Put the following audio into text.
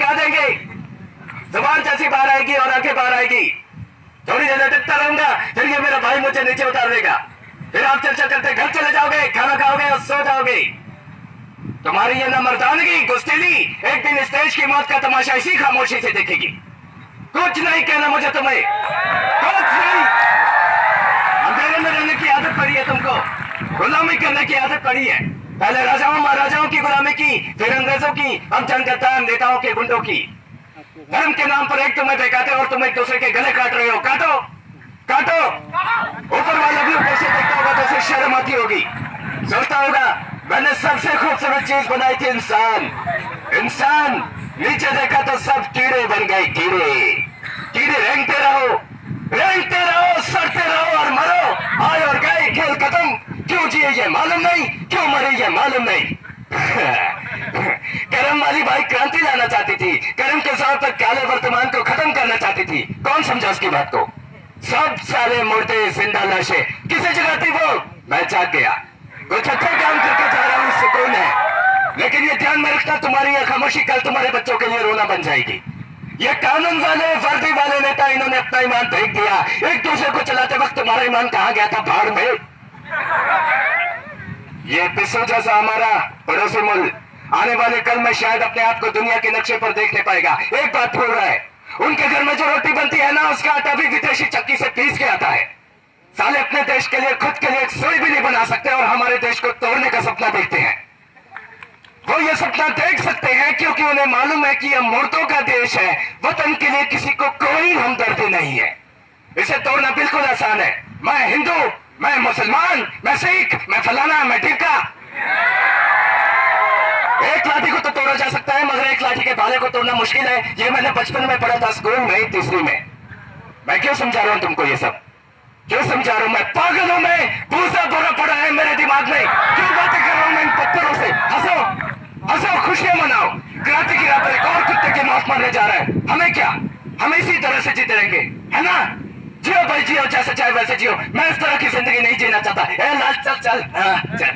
गिरा देंगे। जुबान जैसी बाहर आएगी और आंखें बाहर आएगी। थोड़ी देर लटकता रहूंगा, फिर ये मेरा भाई मुझे नीचे उतार देगा। फिर आप चर्चा करते घर चले जाओगे, खाना खाओगे और सो जाओगे। तुम्हारी ये ना मर्दानगी गुस्तीली एक दिन स्टेज की मौत का तमाशा इसी खामोशी से देखेगी। कुछ नहीं कहना मुझे तुम्हें, कुछ नहीं। अंधेरे में रहने की आदत पड़ी है तुमको, गुलामी करने की आदत पड़ी है। पहले राजाओं महाराजाओं की गुलामी की, फिर अंग्रेजों की, अब जनगद्दार नेताओं के गुंडों की। धर्म के नाम पर एक तुम्हें बेकाते और तुम एक दूसरे के गले काट रहे हो। काटो काटो। ऊपर वाला भी ऊपर से देखता होगा तो उसे शर्म आती होगी। सोचता होगा मैंने सबसे खूबसूरत चीज बनाई थी, इंसान। इंसान नीचे देखा तो सब कीड़े बन गए। कीड़े कीड़े रेंगते रहो, सड़ते रहो और मरो। आए और गए, खेल खत्म। क्यों जिए ये मालूम नहीं, क्यों मरे ये मालूम नहीं। करम वाली भाई क्रांति लाना चाहती थी, करम के साथ तक काले वर्तमान को खत्म करना चाहती थी। कौन समझा उसकी बात को? सब सारे मुर्दे जिंदा लाशें किसे जगाती वो? मैं जाग गया, कुछ अच्छा काम करके जा रहा हूं, सुकून है। लेकिन ये ध्यान में रखना, तुम्हारी यह खामोशी कल तुम्हारे बच्चों के लिए रोना बन जाएगी। ये कानून वाले वर्दी वाले नेता, इन्होंने अपना ईमान फेंक दिया। एक दूसरे को चलाते वक्त तुम्हारा ईमान कहां गया था? भाड़ में। ये पिस्सू जैसा हमारा पड़ोसी मुल्क आने वाले कल में शायद अपने आप को दुनिया के नक्शे पर देख नहीं पाएगा। एक बात भूल रहा है, उनके घर में जो रोटी बनती है ना, उसका आटा भी विदेशी चक्की से पीस के आता है। साले अपने देश के लिए, खुद के लिए एक सुई भी नहीं बना सकते और हमारे देश को तोड़ने का सपना देखते हैं। वो ये सपना देख सकते हैं क्योंकि उन्हें मालूम है कि यह मुर्दों का देश है। वतन के लिए किसी को कोई हमदर्दी नहीं है। इसे तोड़ना बिल्कुल आसान है। मैं हिंदू, मैं मुसलमान, मैं सिख, मैं फलाना, मैं ढिका। एक लाठी को तो तोड़ा जा सकता है, मगर एक लाठी के भाले को तोड़ना मुश्किल है। ये मैंने बचपन में पढ़ा था, स्कूल में, तीसरी में। मैं क्यों समझा रहा हूं तुमको ये सब? क्यों समझा रहा हूं? मैं पागल हूं, मैं भूसा भरा पड़ा है मेरे दिमाग में। क्यों बातें कर रहा हूं मैं इन पत्थरों से? हंसो, खुशियां मनाओ। क्रांति की राह पर एक और कुत्ते की मौत मरने जा रहा है। हमें क्या, हम इसी तरह से जीते रहेंगे, है ना? जियो भाई जियो, जैसे चाहे वैसे जियो। मैं इस तरह की जिंदगी नहीं जीना चाहता। ए लाल चल चल, चल।